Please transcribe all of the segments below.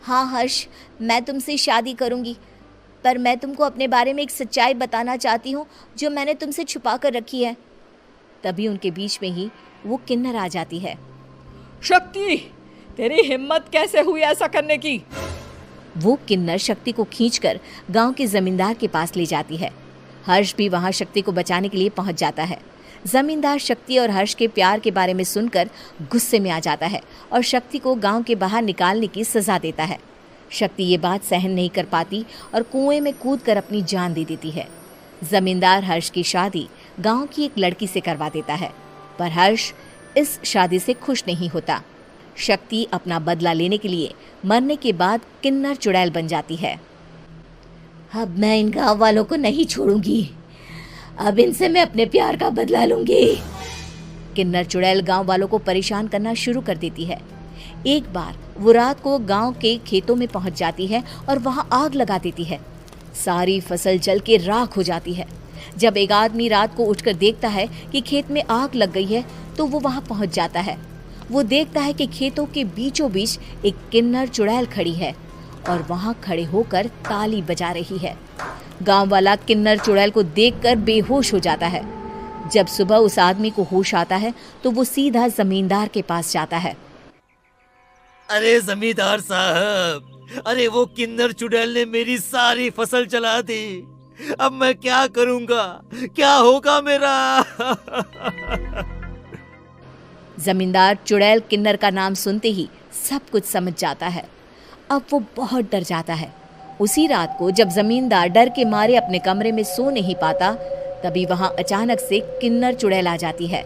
हाँ हर्ष, मैं तुमसे शादी करूँगी, पर मैं तुमको अपने बारे में एक सच्चाई बताना चाहती हूँ जो मैंने तुमसे छुपा कर रखी है। तभी उनके बीच में ही वो किन्नर आ जाती है। शक्ति, तेरी हिम्मत कैसे हुई ऐसा करने की? वो किन्नर शक्ति को खींचकर गांव के जमींदार के पास ले जाती है। हर्ष भी वहां शक्ति को बचाने के लिए पहुंच जाता है। जमींदार शक्ति और हर्ष के प्यार के बारे में सुनकर गुस्से में आ जाता है और शक्ति को गांव के बाहर निकालने की सजा देता है। शक्ति ये बात सहन नहीं कर पाती और कुएं में कूदकर अपनी जान दे देती है। जमींदार हर्ष की शादी गांव की एक लड़की से करवा देता है, पर हर्ष इस शादी से खुश नहीं होता। शक्ति अपना बदला लेने के लिए मरने के बाद किन्नर चुड़ैल बन जाती है। अब मैं इन गांव वालों को नहीं छोड़ूंगी, अब इनसे मैं अपने प्यार का बदला लूंगी। किन्नर चुड़ैल गांव वालों को परेशान करना शुरू कर देती है। एक बार वो रात को गांव के खेतों में पहुंच जाती है और वहां आग लगा देती है। सारी फसल जल के राख हो जाती है। जब एक आदमी रात को उठकर देखता है कि खेत में आग लग गई है तो वो वहां पहुंच जाता है। वो देखता है कि खेतों के बीचों बीच एक किन्नर चुड़ैल खड़ी है और वहां खड़े होकर ताली बजा रही है। गांव वाला किन्नर चुड़ैल को देखकर बेहोश हो जाता है। जब सुबह उस आदमी को होश आता है तो वो सीधा जमींदार के पास जाता है। अरे जमींदार साहब, अरे वो किन्नर चुड़ैल ने मेरी सारी फसल जला दी। अब मैं क्या करूंगा, क्या होगा मेरा? जमींदार चुड़ैल किन्नर का नाम सुनते ही सब कुछ समझ जाता है। अब वो बहुत डर जाता है। उसी रात को जब जमींदार डर के मारे अपने कमरे में सो नहीं पाता, तभी वहां अचानक से किन्नर चुड़ैल आ जाती है।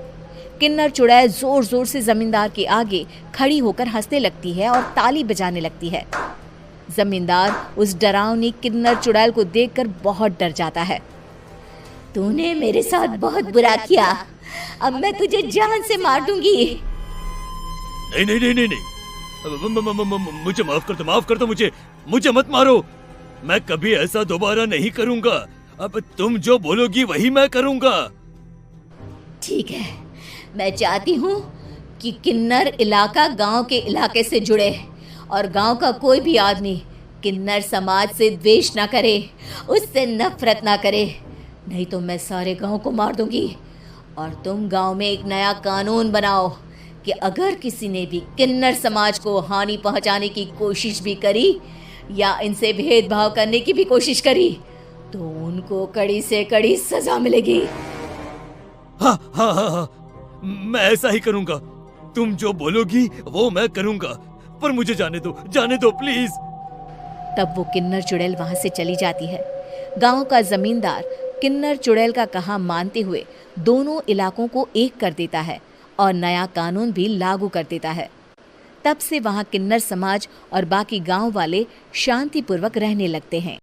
किन्नर चुड़ैल जोर जोर से जमींदार के आगे खड़ी होकर हंसने लगती है और ताली बजाने लगती है। जमींदार उस डरावनी किन्नर चुड़ैल को देखकर बहुत डर जाता है। तूने मेरे साथ बहुत बुरा किया, अब मैं तुझे जान से मार दूंगी। नहीं नहीं नहीं नहीं नहीं, मुझे माफ कर दो, मुझे मत मारो। मैं कभी ऐसा दोबारा नहीं करूंगा। अब तुम जो बोलोगी वही मैं करूंगा। ठीक है, मैं चाहती हूँ कि किन्नर इलाका गांव के इलाके से जुड़े और गांव का कोई भी आदमी किन्नर समाज से द्वेष ना करे, उससे नफरत ना करे, नहीं तो मैं सारे गांव को मार दूंगी। और तुम गांव में एक नया कानून बनाओ कि अगर किसी ने भी किन्नर समाज को हानि पहुंचाने की कोशिश भी करी या इनसे भेदभाव करने की भी कोशिश करी तो उनको कड़ी से कड़ी सजा मिलेगी। हाँ हाँ हाँ हाँ, मैं ऐसा ही करूंगा। तुम जो बोलोगी वो मैं करूंगा, पर मुझे जाने दो प्लीज। तब वो किन्नर चुड़ैल वहां से चली जाती है। गांव का जमींदार किन्नर चुड़ैल का कहा मानते हुए दोनों इलाकों को एक कर देता है और नया कानून भी लागू कर देता है। तब से वहां किन्नर समाज और बाकी गांव वाले शांतिपूर्वक रहने लगते हैं।